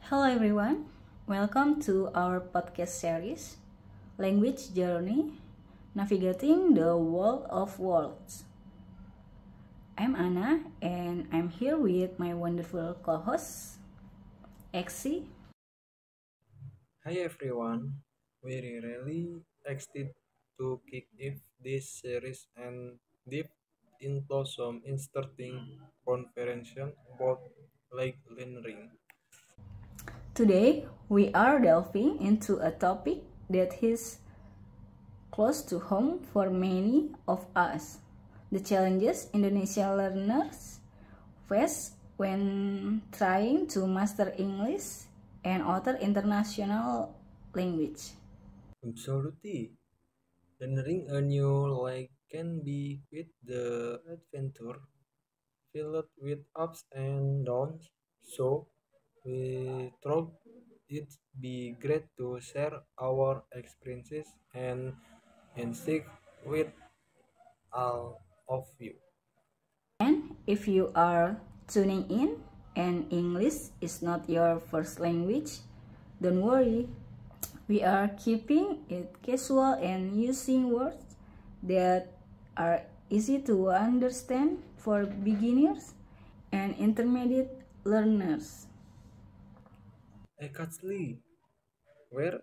Hello everyone, welcome to our podcast series, Language Journey, Navigating the World of Words. I'm Anna and I'm here with my wonderful co-host, Exi. Hi everyone, we're really excited to kick off this series and deep into some interesting conversation about like learning. Today we are delving into a topic that is close to home for many of us. The challenges Indonesian learners face when trying to master English and other international language. Absolutely, learning a new like can be quite the adventure, filled with ups and downs. So we thought it'd be great to share our experiences and stick with all of you. And if you are tuning in and English is not your first language, don't worry. We are keeping it casual and using words that are easy to understand for beginners and intermediate learners. Exactly. We're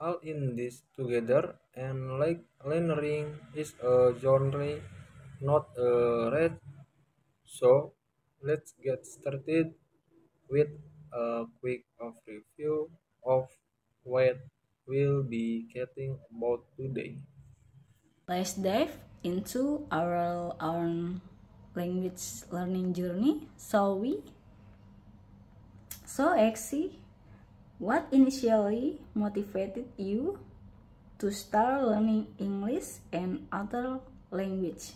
all in this together, and like learning is a journey, not a race. So let's get started with a quick review of what we'll be getting about today. Let's dive into our own language learning journey, shall we? So, Exi, what initially motivated you to start learning English and other language?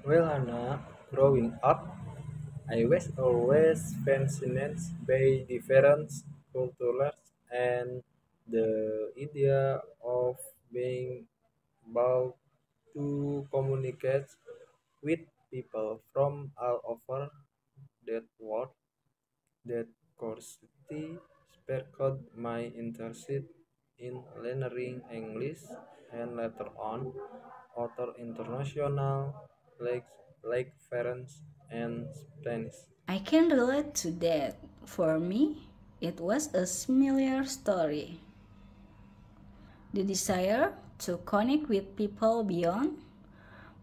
Well, Anna, growing up, I was always fascinated by different cultures and the idea of being able to communicate with people from all over that world. That curiosity sparked my interest in learning English and later on other international like French and Spanish. I can relate to that. For me, it was a similar story. The desire to connect with people beyond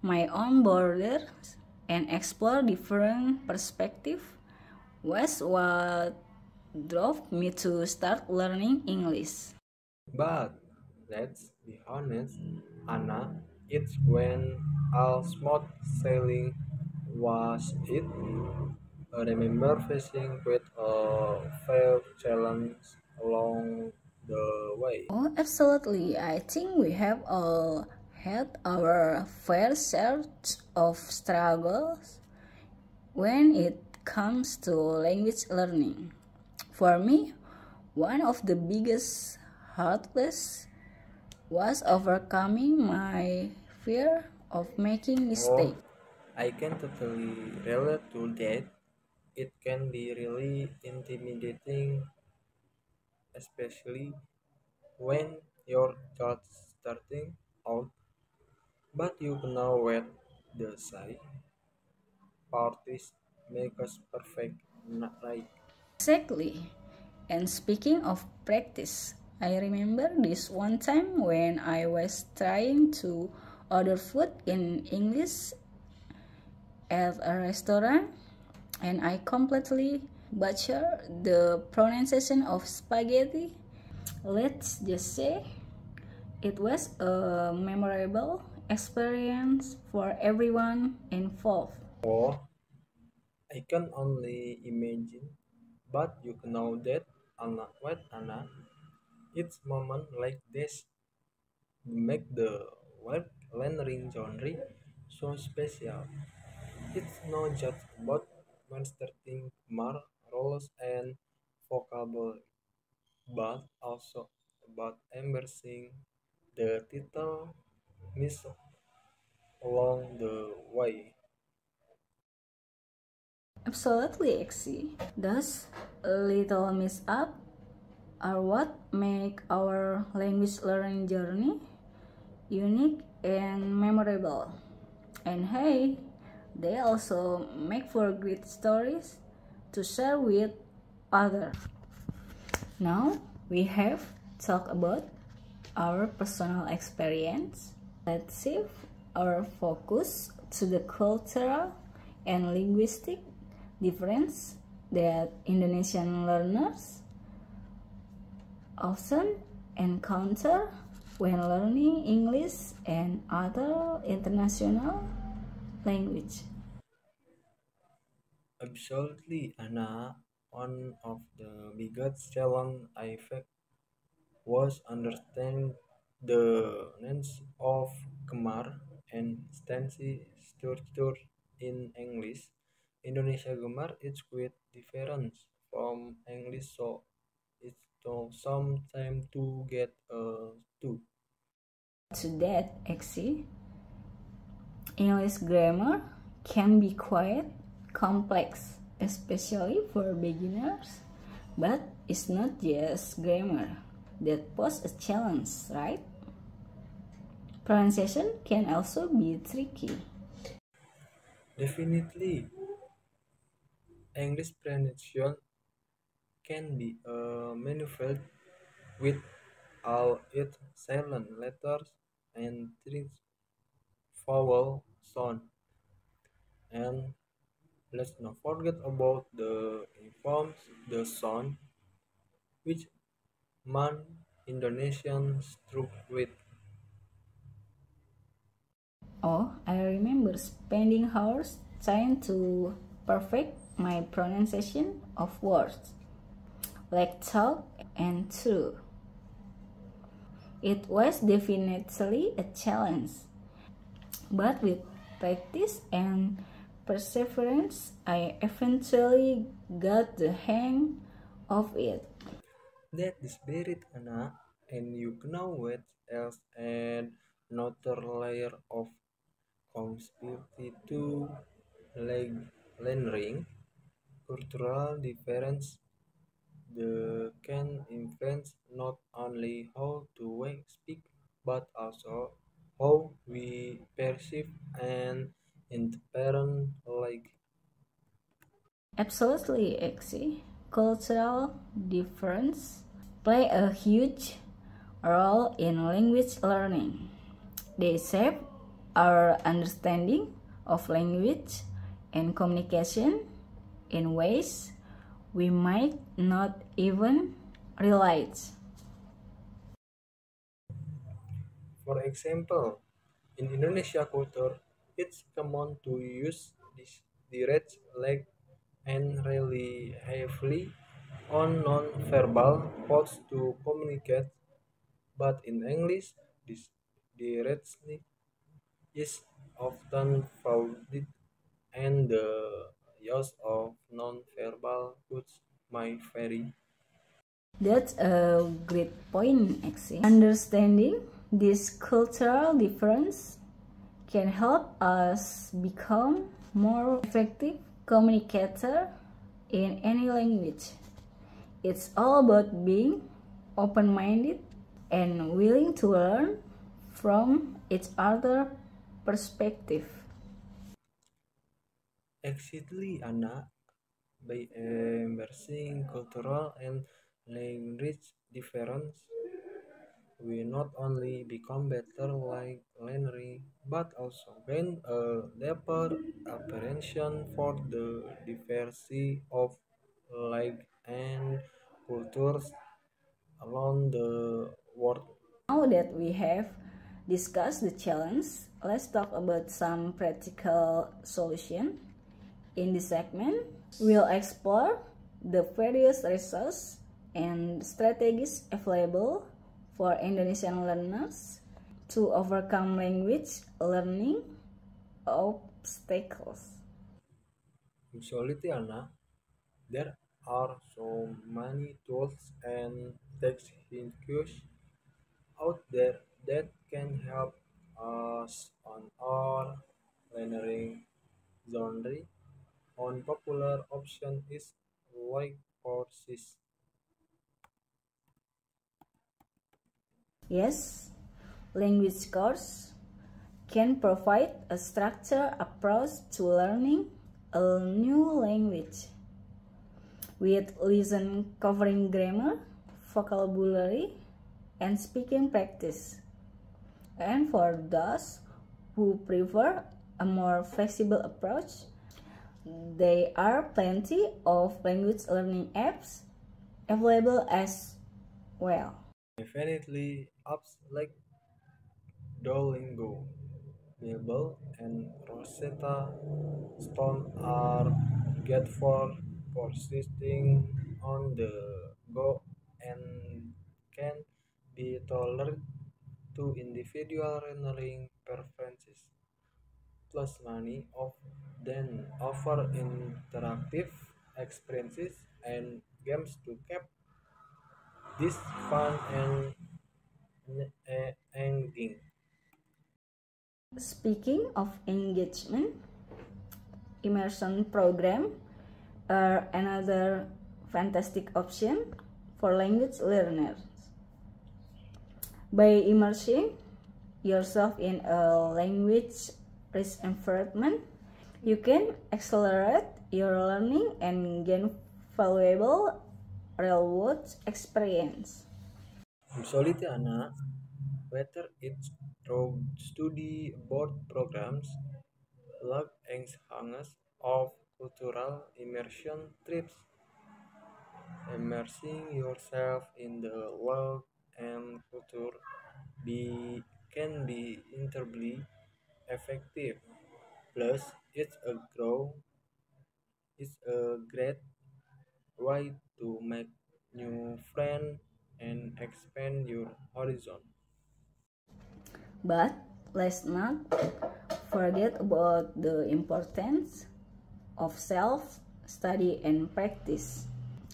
my own borders and explore different perspectives was what drove me to start learning English. But let's be honest, Anna, it's when all smooth sailing was it. I remember facing quite a fair challenge along the way. Oh, absolutely. I think we have all had our fair share of struggles when it comes to language learning. For me, one of the biggest hurdles was overcoming my fear of making Oh, mistakes. I can totally relate to that. It can be really intimidating, especially when you're just starting out, but you know what the say parties make us perfect, not right? Exactly. And speaking of practice, I remember this one time when I was trying to order food in English at a restaurant and I completely butchered the pronunciation of spaghetti. Let's just say it was a memorable experience for everyone involved. Oh, I can only imagine, but you know that, Anna, what Anna? It's moment like this make the web learning genre so special. It's not just about mastering grammar, rules, and vocabulary, but also about embracing the title miss along the way. Absolutely, Exi. Those little mishap are what make our language learning journey unique and memorable. And hey, they also make for great stories to share with others. Now we have talked about our personal experience. Let's shift our focus to the cultural and linguistic difference that Indonesian learners often encounter when learning English and other international language. Absolutely, Anna. One of the biggest challenges I faced was understanding the names of Gemar and stancy structure in English. Indonesia Gemar is quite different from English, so it took some time to get to. To that, actually, English grammar can be quite complex, especially for beginners. But it's not just grammar that poses a challenge, right? Pronunciation can also be tricky. Definitely, English pronunciation can be maneuvered with all its silent letters and three vowel sound. And let's not forget about the informs the sound which man Indonesian struck with. Oh, I remember spending hours trying to perfect my pronunciation of words like talk and true. It was definitely a challenge, but with practice and perseverance, I eventually got the hang of it. That is buried Anna, and you know what else and another layer of complexity to like learning cultural difference the can influence not only how to we speak but also how we perceive and interpret like Absolutely, Exi. Cultural difference play a huge role in language learning. They shape our understanding of language and communication in ways we might not even realize. for example in Indonesia culture it's common to use this direct leg and rely heavily on non-verbal words to communicate but in English this directly is often founded and the use of non-verbal cues may vary. That's a great point, actually. Understanding this cultural difference can help us become more effective communicator in any language. It's all about being open-minded and willing to learn from each other perspective. Exactly, Anna, by embracing cultural and language difference, we not only become better like learning, but also gain a deeper apprehension for the diversity of like and cultures around the world. Now that we have discussed the challenge, let's talk about some practical solution. In this segment, we'll explore the various resources and strategies available for Indonesian learners to overcome language learning obstacles. Absolutely, Anna. There are so many tools and techniques out there that can help us on our learning journey. One popular option is like courses. Yes, language course can provide a structured approach to learning a new language with lesson covering grammar, vocabulary, and speaking practice. And for those who prefer a more flexible approach, there are plenty of language learning apps available as well. Definitely, apps like Duolingo, Babbel, and Rosetta Stone are good for persisting on the go and can be tailored to individual learning preferences. Plus, many of them offer interactive experiences and games to keep this fun and engaging. Speaking of engagement, immersion program are another fantastic option for language learners. By immersing yourself in a language rich environment, you can accelerate your learning and gain valuable real-world experience. Absolutely, Anna. Whether it's through study abroad programs, like enhancement of cultural immersion trips, immersing yourself in the world and culture be can be incredibly effective. Plus, it's a great way to make new friends and expand your horizon. But let's not forget about the importance of self-study and practice.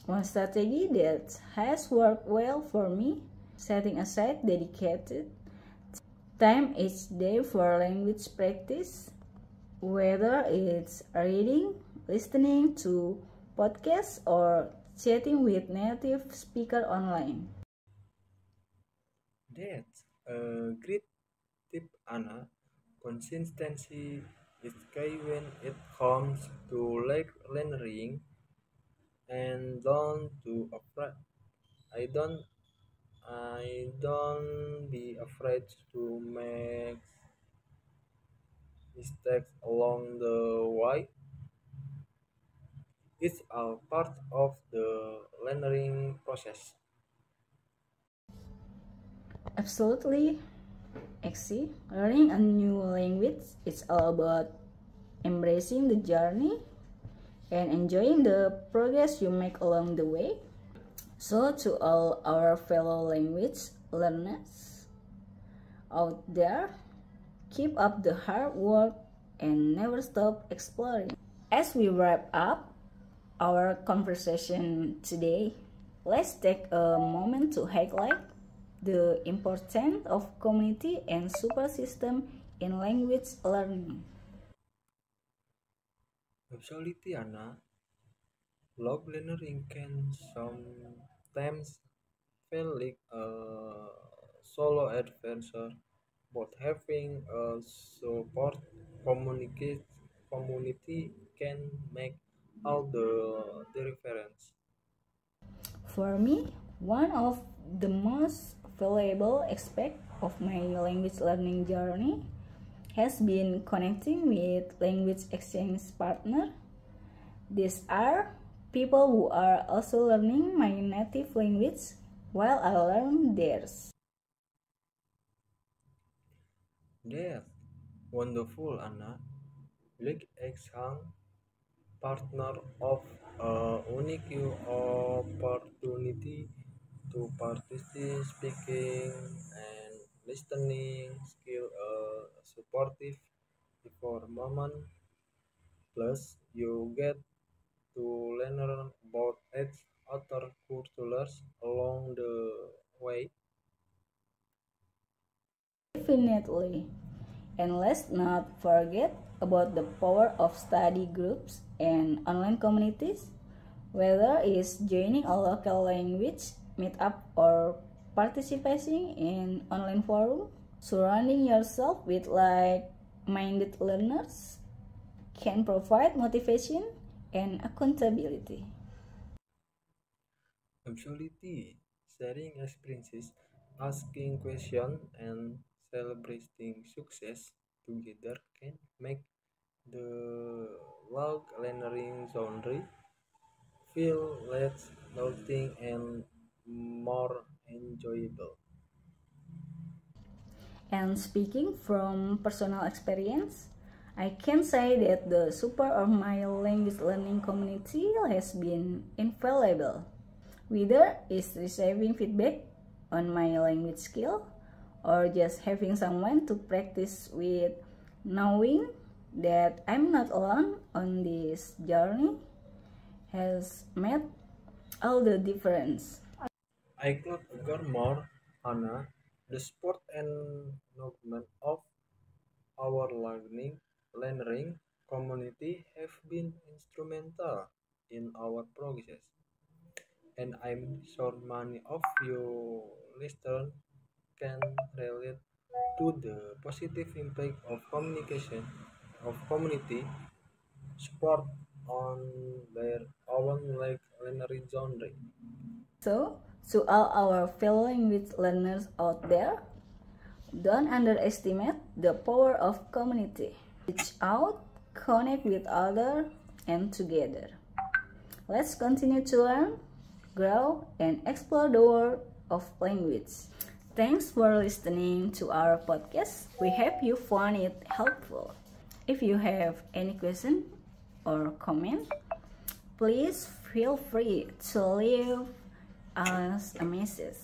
One strategy that has worked well for me, setting aside dedicated time each day for language practice, whether it's reading, listening to podcasts, or chatting with native speaker online. That's a great tip, Anna. Consistency is key when it comes to like learning, and I don't I don't be afraid to make mistakes along the way. It's all part of the learning process. Absolutely, Exi. Learning a new language is all about embracing the journey and enjoying the progress you make along the way. So, to all our fellow language learners out there, keep up the hard work and never stop exploring. As we wrap up our conversation today, let's take a moment to highlight the importance of community and support system in language learning. Absolutely, Anna. Log learning can sometimes feel like a solo adventure, but having a support communicate community can make all the difference. For me, one of the most valuable aspects of my language learning journey has been connecting with language exchange partners. These are people who are also learning my native language while I learn theirs. That's wonderful, Anna. Like Exhang, partner of a unique opportunity to practice speaking and listening skill supportive for moment. Plus, you get to learn about its other cultures along the way. Definitely. And let's not forget about the power of study groups and online communities, whether it's joining a local language meetup or participating in online forum. Surrounding yourself with like-minded learners can provide motivation and accountability. Absolutely. Sharing experiences, asking questions, and celebrating success together can make the log learning genre feel less daunting and more enjoyable. And speaking from personal experience, I can say that the support of my language learning community has been invaluable. Whether it's receiving feedback on my language skill or just having someone to practice with, knowing that I'm not alone on this journey has made all the difference. I could agree more, Hannah. The sport and movement of our learning community have been instrumental in our progress, and I'm sure many of you listeners can relate to the positive impact of communication of community support on their own like learning journey. So, to all our fellow language learners out there, don't underestimate the power of community. Reach out, connect with others, and together, let's continue to learn, grow, and explore the world of language. Thanks for listening to our podcast. We hope you found it helpful. If you have any question or comment, please feel free to leave us a message.